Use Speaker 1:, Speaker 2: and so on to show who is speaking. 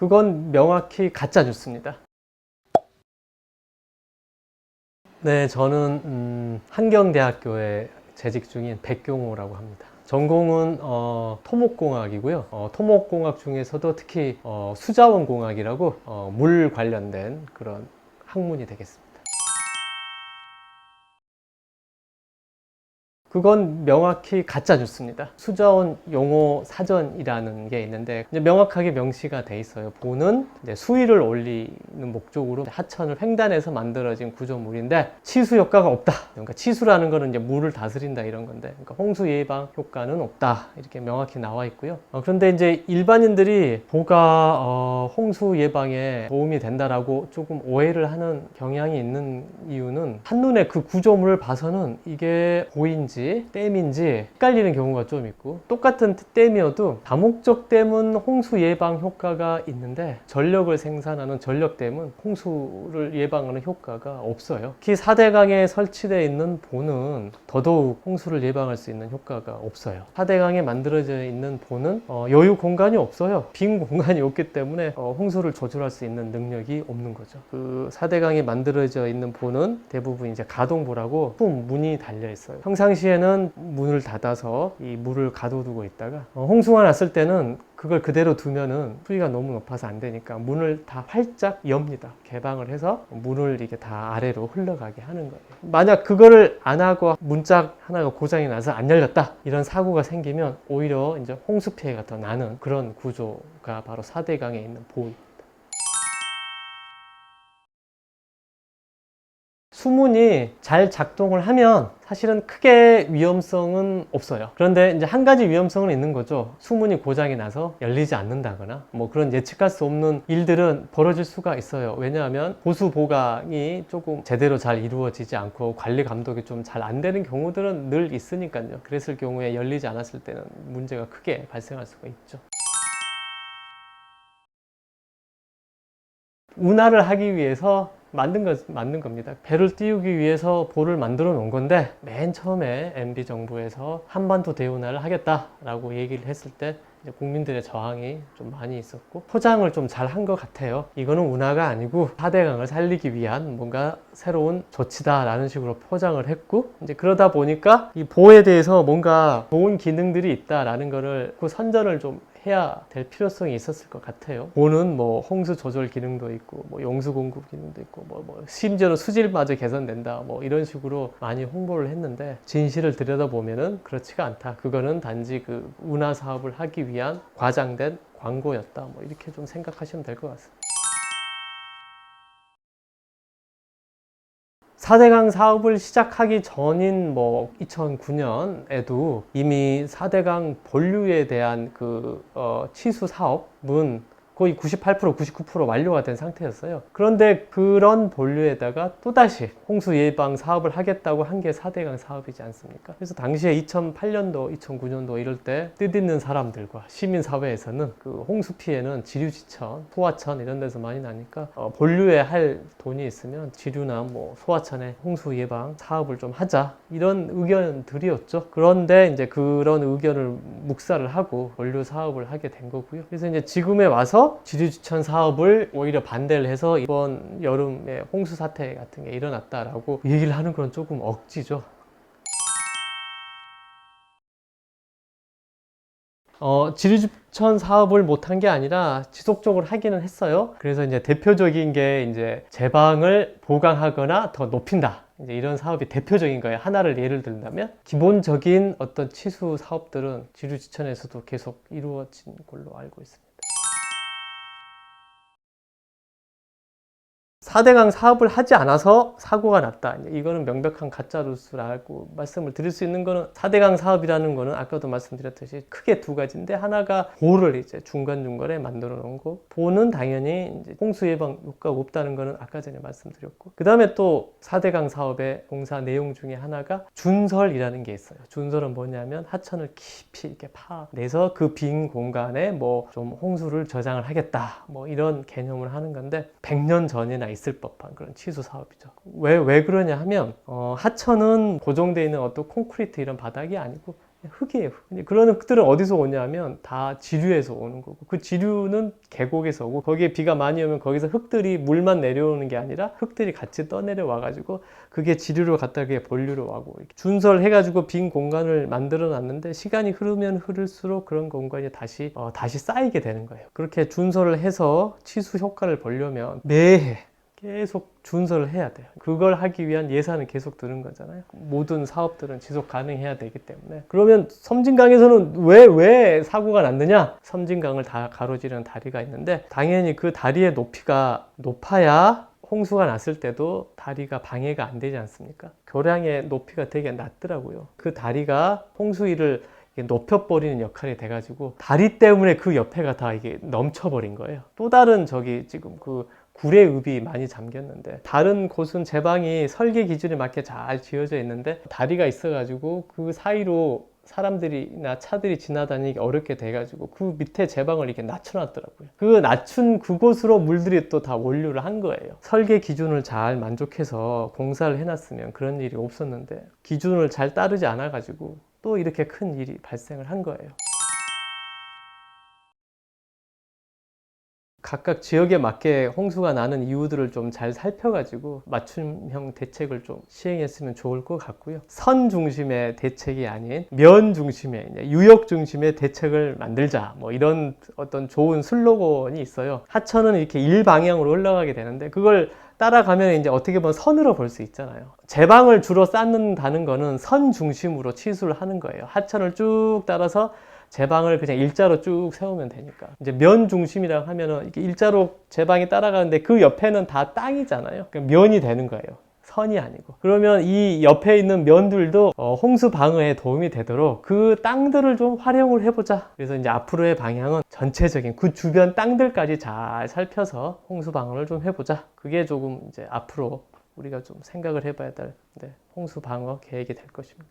Speaker 1: 그건 명확히 가짜 뉴스입니다. 네, 저는 한경대학교에 재직 중인 백경호라고 합니다. 전공은 토목공학이고요. 토목공학 중에서도 특히 수자원공학이라고 물 관련된 그런 학문이 되겠습니다. 그건 명확히 가짜 뉴스입니다. 수자원 용어 사전이라는 게 있는데 이제 명확하게 명시가 돼 있어요. 보는 이제 수위를 올리는 목적으로 하천을 횡단해서 만들어진 구조물인데 치수 효과가 없다. 그러니까 치수라는 거는 이제 물을 다스린다 이런 건데, 그러니까 홍수 예방 효과는 없다 이렇게 명확히 나와 있고요. 그런데 이제 일반인들이 보가 홍수 예방에 도움이 된다라고 조금 오해를 하는 경향이 있는 이유는 한눈에 그 구조물을 봐서는 이게 보인지 댐인지 헷갈리는 경우가 좀 있고, 똑같은 댐이어도 다목적 댐은 홍수 예방 효과가 있는데 전력을 생산하는 전력댐은 홍수를 예방하는 효과가 없어요. 특히 4대강에 설치되어 있는 보는 더더욱 홍수를 예방할 수 있는 효과가 없어요. 4대강에 만들어져 있는 보는 여유 공간이 없어요. 빈 공간이 없기 때문에 홍수를 조절할 수 있는 능력이 없는 거죠. 그 4대강에 만들어져 있는 보는 대부분 이제 가동보라고 문이 달려 있어요. 평상시에는 문을 닫아서 이 물을 가둬두고 있다가 홍수가 났을 때는 그걸 그대로 두면은 수위가 너무 높아서 안 되니까 문을 다 활짝 엽니다. 개방을 해서 물을 이게 다 아래로 흘러가게 하는 거예요. 만약 그거를 안 하고 문짝 하나가 고장이 나서 안 열렸다, 이런 사고가 생기면 오히려 이제 홍수 피해가 더 나는 그런 구조가 바로 4대강에 있는 보입니다. 수문이 잘 작동을 하면 사실은 크게 위험성은 없어요. 그런데 이제 한 가지 위험성은 있는 거죠. 수문이 고장이 나서 열리지 않는다거나 뭐 그런 예측할 수 없는 일들은 벌어질 수가 있어요. 왜냐하면 보수 보강이 조금 제대로 잘 이루어지지 않고 관리 감독이 좀 잘 안 되는 경우들은 늘 있으니까요. 그랬을 경우에 열리지 않았을 때는 문제가 크게 발생할 수가 있죠. 운하를 하기 위해서 만든 겁니다. 배를 띄우기 위해서 보를 만들어 놓은 건데, 맨 처음에 MB 정부에서 한반도 대운하를 하겠다라고 얘기를 했을 때 이제 국민들의 저항이 좀 많이 있었고, 포장을 좀 잘 한 것 같아요. 이거는 운하가 아니고 4대강을 살리기 위한 뭔가 새로운 조치다라는 식으로 포장을 했고, 이제 그러다 보니까 이 보에 대해서 뭔가 좋은 기능들이 있다라는 거를 그 선전을 좀 해야 될 필요성이 있었을 것 같아요. 보는 뭐 홍수 조절 기능도 있고, 뭐 용수 공급 기능도 있고, 심지어는 수질마저 개선된다, 뭐 이런 식으로 많이 홍보를 했는데, 진실을 들여다보면은 그렇지가 않다. 그거는 단지 그 운하 사업을 하기 위한 과장된 광고였다. 뭐 이렇게 좀 생각하시면 될 것 같습니다. 4대강 사업을 시작하기 전인 뭐 2009년에도 이미 4대강 본류에 대한 치수 사업은 거의 98%, 99% 완료가 된 상태였어요. 그런데 그런 본류에다가 또다시 홍수 예방 사업을 하겠다고 한 게 4대강 사업이지 않습니까? 그래서 당시에 2008년도, 2009년도 이럴 때 뜻있는 사람들과 시민사회에서는 그 홍수 피해는 지류지천, 소하천 이런 데서 많이 나니까 본류에 할 돈이 있으면 지류나 뭐 소하천에 홍수 예방 사업을 좀 하자, 이런 의견들이었죠. 그런데 이제 그런 의견을 묵살을 하고 본류 사업을 하게 된 거고요. 그래서 이제 지금에 와서 지류지천 사업을 오히려 반대를 해서 이번 여름에 홍수 사태 같은 게 일어났다라고 얘기를 하는 건 조금 억지죠. 지류지천 사업을 못한 게 아니라 지속적으로 하기는 했어요. 그래서 이제 대표적인 게 이제 제방을 보강하거나 더 높인다, 이제 이런 사업이 대표적인 거예요. 하나를 예를 들자면, 기본적인 어떤 치수 사업들은 지류지천에서도 계속 이루어진 걸로 알고 있습니다. 4대강 사업을 하지 않아서 사고가 났다, 이거는 명백한 가짜뉴스라고 말씀을 드릴 수 있는 거는, 4대강 사업이라는 거는 아까도 말씀드렸듯이 크게 두 가지인데, 하나가 보를 이제 중간중간에 만들어 놓은 거, 보는 당연히 이제 홍수 예방 효과가 없다는 거는 아까 전에 말씀드렸고, 그 다음에 또 4대강 사업의 공사 내용 중에 하나가 준설이라는 게 있어요. 준설은 뭐냐면 하천을 깊이 이렇게 파내서 그 빈 공간에 뭐 좀 홍수를 저장을 하겠다, 뭐 이런 개념을 하는 건데, 100년 전이나 있을 법한 그런 치수 사업이죠. 왜 그러냐 하면 하천은 고정되어 있는 어떤 콘크리트 이런 바닥이 아니고 흙이에요. 근데 그런 흙들은 어디서 오냐면 다 지류에서 오는 거고, 그 지류는 계곡에서 오고, 거기에 비가 많이 오면 거기서 흙들이 물만 내려오는 게 아니라 흙들이 같이 떠내려 와가지고 그게 지류로 갔다 그게 본류로 와고, 이렇게 준설해가지고 빈 공간을 만들어 놨는데 시간이 흐르면 흐를수록 그런 공간이 다시 쌓이게 되는 거예요. 그렇게 준설을 해서 치수 효과를 보려면 매해 계속 준설을 해야 돼요. 그걸 하기 위한 예산은 계속 드는 거잖아요. 모든 사업들은 지속 가능해야 되기 때문에. 그러면 섬진강에서는 왜 사고가 났느냐? 섬진강을 다 가로지르는 다리가 있는데, 당연히 그 다리의 높이가 높아야 홍수가 났을 때도 다리가 방해가 안 되지 않습니까? 교량의 높이가 되게 낮더라고요. 그 다리가 홍수위를 높여버리는 역할이 돼가지고 다리 때문에 그 옆에가 다 이게 넘쳐버린 거예요. 또 다른 지금 그 구례읍이 많이 잠겼는데, 다른 곳은 제방이 설계 기준에 맞게 잘 지어져 있는데 다리가 있어가지고 그 사이로 사람들이나 차들이 지나다니기 어렵게 돼가지고 그 밑에 제방을 이렇게 낮춰놨더라고요. 그 낮춘 그곳으로 물들이 또 다 원류를 한 거예요. 설계 기준을 잘 만족해서 공사를 해놨으면 그런 일이 없었는데 기준을 잘 따르지 않아가지고 또 이렇게 큰 일이 발생을 한 거예요. 각각 지역에 맞게 홍수가 나는 이유들을 좀 잘 살펴가지고 맞춤형 대책을 좀 시행했으면 좋을 것 같고요. 선 중심의 대책이 아닌 면 중심의, 유역 중심의 대책을 만들자, 뭐 이런 어떤 좋은 슬로건이 있어요. 하천은 이렇게 일방향으로 흘러가게 되는데 그걸 따라가면 이제 어떻게 보면 선으로 볼 수 있잖아요. 제방을 주로 쌓는다는 거는 선 중심으로 치수를 하는 거예요. 하천을 쭉 따라서 제방을 그냥 일자로 쭉 세우면 되니까. 이제 면 중심이라고 하면은 이게 일자로 제방이 따라가는데 그 옆에는 다 땅이잖아요. 그러니까 면이 되는 거예요. 선이 아니고. 그러면 이 옆에 있는 면들도 홍수 방어에 도움이 되도록 그 땅들을 좀 활용을 해보자. 그래서 이제 앞으로의 방향은 전체적인 그 주변 땅들까지 잘 살펴서 홍수 방어를 좀 해보자. 그게 조금 이제 앞으로 우리가 좀 생각을 해봐야 될 홍수 방어 계획이 될 것입니다.